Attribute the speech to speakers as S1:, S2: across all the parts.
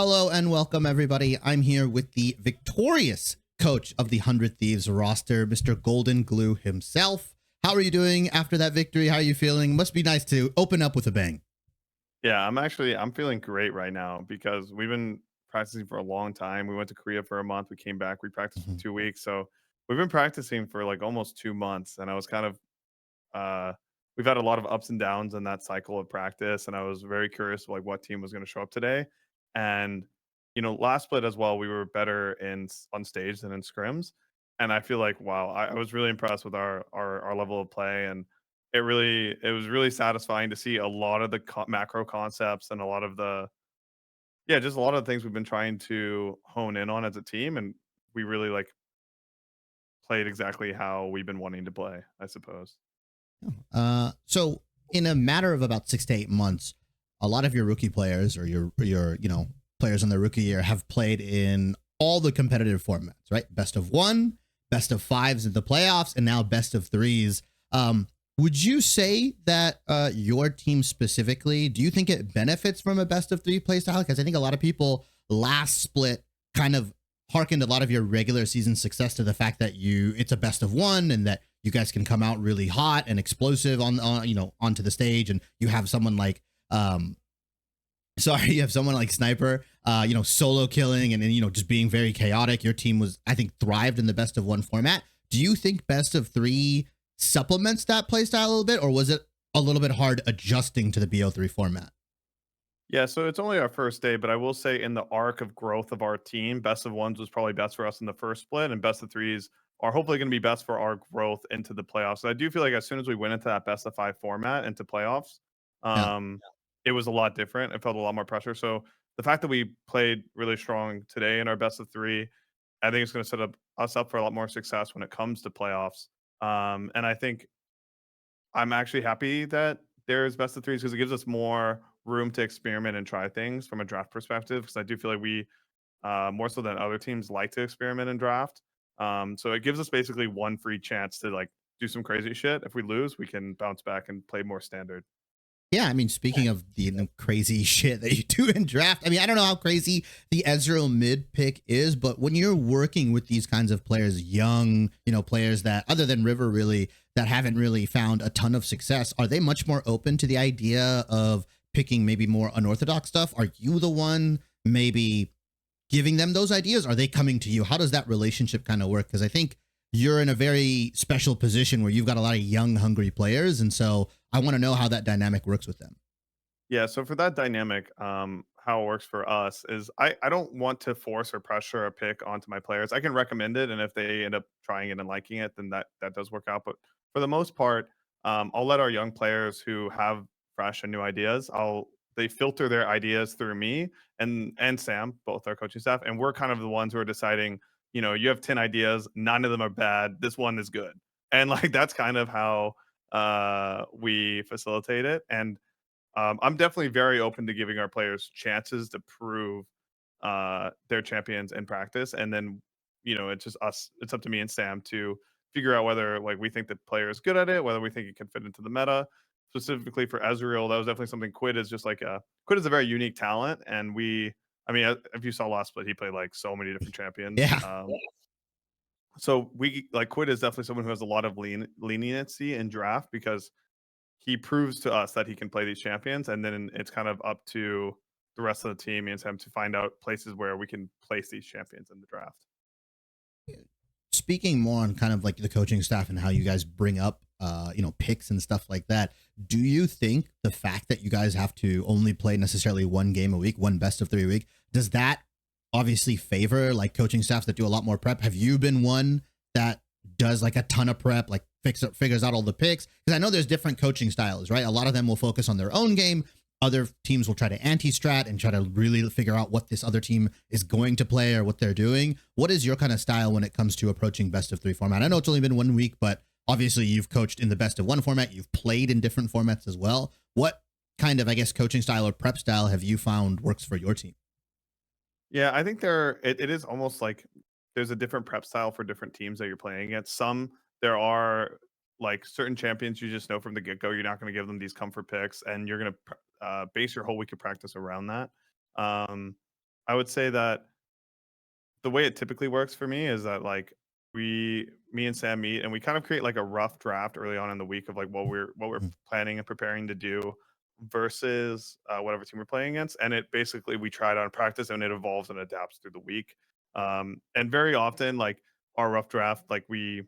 S1: Hello and welcome, everybody. I'm here with the victorious coach of the 100 Thieves roster, Mr. Goldenglue himself. How are you doing after that victory? How are you feeling? Must be nice to open up with a bang.
S2: Yeah, I'm feeling great right now because we've been practicing for a long time. We went to Korea for a month. We came back. We practiced for
S1: Mhm.
S2: 2 weeks. So we've been practicing for like almost 2 months. And I was we've had a lot of ups and downs in that cycle of practice. And I was very curious like what team was going to show up today. And, last split as well, we were better on stage than in scrims. And I feel like, wow, I was really impressed with our level of play. And it was really satisfying to see a lot of the macro concepts and a lot of just a lot of the things we've been trying to hone in on as a team, and we really like played exactly how we've been wanting to play, I suppose.
S1: So in a matter of about 6 to 8 months, a lot of your rookie players or your players in their rookie year have played in all the competitive formats, right? Best of one, best of fives in the playoffs, and now best of threes. Would you say that your team specifically, do you think it benefits from a best of three play style? Because I think a lot of people last split kind of hearkened a lot of your regular season success to the fact that it's a best of one and that you guys can come out really hot and explosive on onto the stage, and you have someone like you have someone like Sniper, solo killing and just being very chaotic. Your team was, I think, thrived in the best of one format. Do you think best of three supplements that play style a little bit, or was it a little bit hard adjusting to the BO3 format?
S2: Yeah, so it's only our first day, but I will say in the arc of growth of our team, best of ones was probably best for us in the first split, and best of threes are hopefully going to be best for our growth into the playoffs. So I do feel like as soon as we went into that best of five format into playoffs,
S1: Yeah.
S2: um, it was a lot different. It felt a lot more pressure. So the fact that we played really strong today in our best of three, I think it's going to set us up for a lot more success when it comes to playoffs. And I think I'm actually happy that there's best of threes because it gives us more room to experiment and try things from a draft perspective. Because I do feel like we, more so than other teams, like to experiment and draft. So it gives us basically one free chance to like do some crazy shit. If we lose, we can bounce back and play more standard.
S1: Yeah, I mean, speaking of the crazy shit that you do in draft, I mean, I don't know how crazy the Ezreal mid pick is, but when you're working with these kinds of players, young, players that, other than River, really, that haven't really found a ton of success, are they much more open to the idea of picking maybe more unorthodox stuff? Are you the one maybe giving them those ideas? Are they coming to you? How does that relationship kind of work? Because I think you're in a very special position where you've got a lot of young, hungry players. And so I want to know how that dynamic works with them.
S2: Yeah, so for that dynamic, how it works for us is I don't want to force or pressure a pick onto my players. I can recommend it, and if they end up trying it and liking it, then that does work out. But for the most part, I'll let our young players who have fresh and new ideas, they filter their ideas through me and Sam, both our coaching staff, and we're kind of the ones who are deciding. You have 10 ideas, nine of them are bad. This one is good, and like that's kind of how we facilitate it. And I'm definitely very open to giving our players chances to prove their champions in practice, and then it's just us. It's up to me and Sam to figure out whether like we think the player is good at it, whether we think it can fit into the meta. Specifically for Ezreal, that was definitely something. Quid is a very unique talent, and I mean, if you saw last split, he played like so many different champions.
S1: Yeah.
S2: So we like Quid is definitely someone who has a lot of leniency in draft because he proves to us that he can play these champions, and then it's kind of up to the rest of the team and him to find out places where we can place these champions in the draft.
S1: Speaking more on kind of like the coaching staff and how you guys bring up, picks and stuff like that, do you think the fact that you guys have to only play necessarily one game a week, one best of three a week, does that obviously favor like coaching staffs that do a lot more prep? Have you been one that does like a ton of prep, like figures out all the picks? Because I know there's different coaching styles, right? A lot of them will focus on their own game. Other teams will try to anti-strat and try to really figure out what this other team is going to play or what they're doing. What is your kind of style when it comes to approaching best of three format? I know it's only been 1 week, but obviously you've coached in the best of one format. You've played in different formats as well. What kind of, I guess, coaching style or prep style have you found works for your team?
S2: Yeah, I think it is almost like there's a different prep style for different teams that you're playing against. Some there are like certain champions you just know from the get go you're not going to give them these comfort picks, and you're going to base your whole week of practice around that. Um, I would say that the way it typically works for me is that like me and Sam meet and we kind of create like a rough draft early on in the week of like what we're
S1: Mhm.
S2: planning and preparing to do versus whatever team we're playing against, and it basically we try it on practice and it evolves and adapts through the week. And very often like our rough draft like we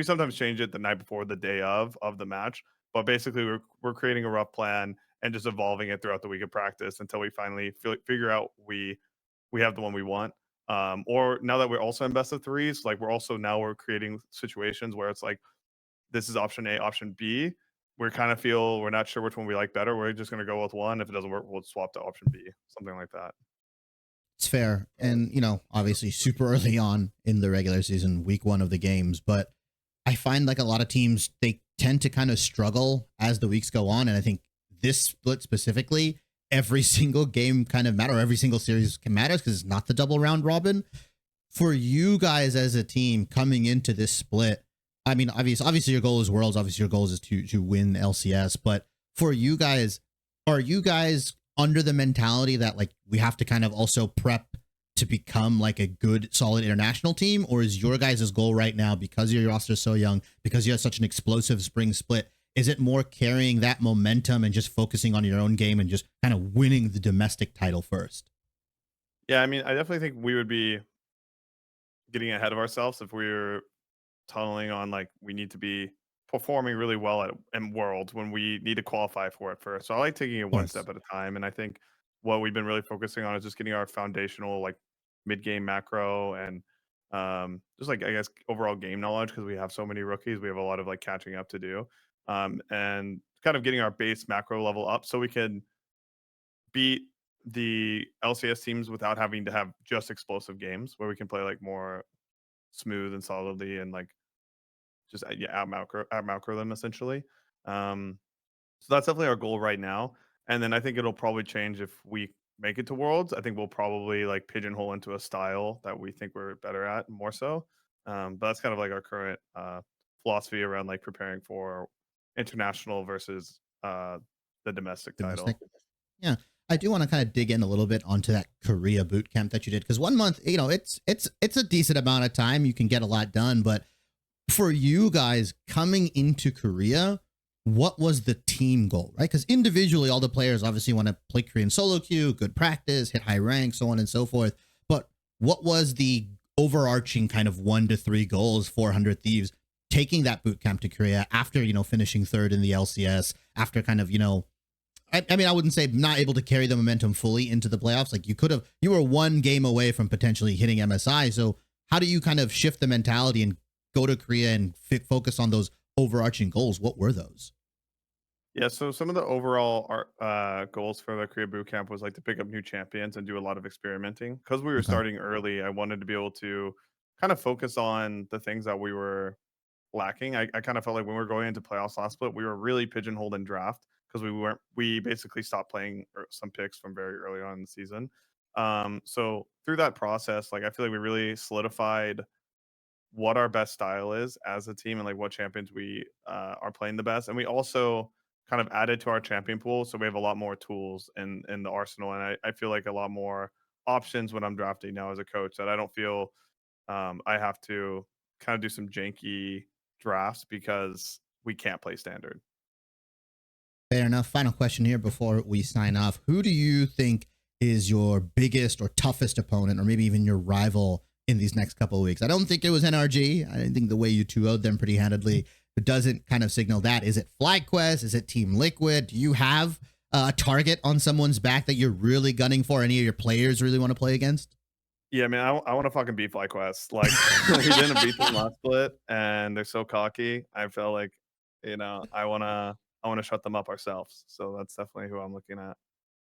S2: sometimes change it the night before the day of the match, but basically we're creating a rough plan and just evolving it throughout the week of practice until we finally figure out we have the one we want. Or now that we're also in best of threes, like we're creating situations where it's like this is option A, option B. We kind of feel we're not sure which one we like better. We're just gonna go with one. If it doesn't work, we'll swap to option B, something like that.
S1: It's fair. And, obviously super early on in the regular season, week one of the games. But I find like a lot of teams, they tend to kind of struggle as the weeks go on. And I think this split specifically, every single game kind of matter, every single series can matter because it's not the double round robin. For you guys as a team coming into this split, I mean, obviously your goal is worlds, obviously your goal is to win LCS, but for you guys, are you guys under the mentality that like we have to kind of also prep to become like a good solid international team, or is your guys' goal right now, because your roster is so young, because you have such an explosive spring split, is it more carrying that momentum and just focusing on your own game and just kind of winning the domestic title first?
S2: Yeah, I mean, I definitely think we would be getting ahead of ourselves if we were tunneling on like we need to be performing really well at in worlds when we need to qualify for it first. So I like taking it
S1: Of
S2: one
S1: course.
S2: step at a time. And I think what we've been really focusing on is just getting our foundational like mid game macro and just like I guess overall game knowledge because we have so many rookies. We have a lot of like catching up to do. And kind of getting our base macro level up so we can beat the LCS teams without having to have just explosive games where we can play like more smooth and solidly and like just yeah, out macro them essentially. Um, so that's definitely our goal right now. And then I think it'll probably change if we make it to Worlds. I think we'll probably like pigeonhole into a style that we think we're better at more so. But that's kind of like our current philosophy around like preparing for international versus the domestic
S1: Domestic.
S2: title.
S1: Yeah. I do want to kind of dig in a little bit onto that Korea boot camp that you did, because 1 month, it's a decent amount of time. You can get a lot done, but for you guys coming into Korea, what was the team goal, right? Because individually, all the players obviously want to play Korean solo queue, good practice, hit high rank, so on and so forth. But what was the overarching kind of 1 to 3 goals for 100 Thieves taking that boot camp to Korea after, finishing third in the LCS, after kind of, I mean, I wouldn't say not able to carry the momentum fully into the playoffs. Like you were 1 game away from potentially hitting MSI. So how do you kind of shift the mentality and go to Korea and focus on those overarching goals? What were those?
S2: Yeah, so some of the overall goals for the Korea Bootcamp was like to pick up new champions and do a lot of experimenting. Because we were
S1: Okay.
S2: starting early, I wanted to be able to kind of focus on the things that we were lacking. I kind of felt like when we were going into playoffs last split, we were really pigeonholed in draft because we basically stopped playing some picks from very early on in the season. So through that process, like I feel like we really solidified what our best style is as a team and like what champions we are playing the best. And we also kind of added to our champion pool. So we have a lot more tools in the arsenal. And I feel like a lot more options when I'm drafting now as a coach that I don't feel I have to kind of do some janky drafts because we can't play standard.
S1: Fair enough. Final question here before we sign off. Who do you think is your biggest or toughest opponent, or maybe even your rival in these next couple of weeks? I don't think it was NRG. I think the way you 2-0'd them pretty handedly, it doesn't kind of signal that. Is it FlyQuest? Is it Team Liquid? Do you have a target on someone's back that you're really gunning for? Any of your players really want to play against?
S2: Yeah, man, I want to fucking beat FlyQuest. Like we didn't beat them last split, and they're so cocky. I feel like I wanna shut them up ourselves. So that's definitely who I'm looking at.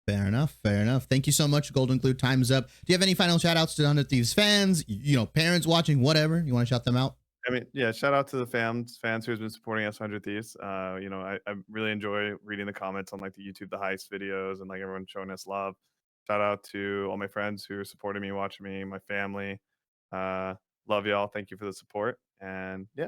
S1: Fair enough. Fair enough. Thank you so much, Goldenglue. Time's up. Do you have any final shout outs to 100 Thieves fans, parents watching, whatever? You want to shout them out?
S2: I mean, yeah, shout out to the fans who's been supporting us 100 Thieves. I really enjoy reading the comments on like the YouTube the Heist videos and like everyone showing us love. Shout out to all my friends who are supporting me, watching me, my family. Uh, love y'all. Thank you for the support. And yeah.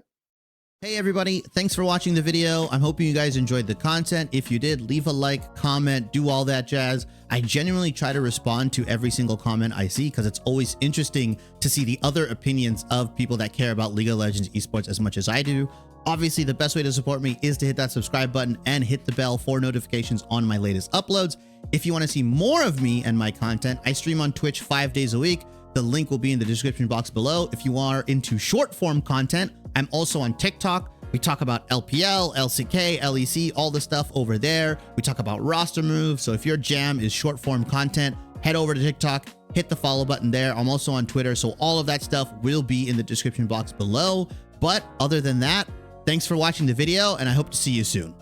S1: Hey everybody, thanks for watching the video. I'm hoping you guys enjoyed the content. If you did, leave a like, comment, do all that jazz. I genuinely try to respond to every single comment I see because it's always interesting to see the other opinions of people that care about League of Legends esports as much as I do. Obviously, the best way to support me is to hit that subscribe button and hit the bell for notifications on my latest uploads. If you want to see more of me and my content, I stream on Twitch 5 days a week. The link will be in the description box below. If you are into short form content, I'm also on TikTok. We talk about LPL, LCK, LEC, all the stuff over there. We talk about roster moves. So if your jam is short form content, head over to TikTok, hit the follow button there. I'm also on Twitter. So all of that stuff will be in the description box below. But other than that, thanks for watching the video and I hope to see you soon.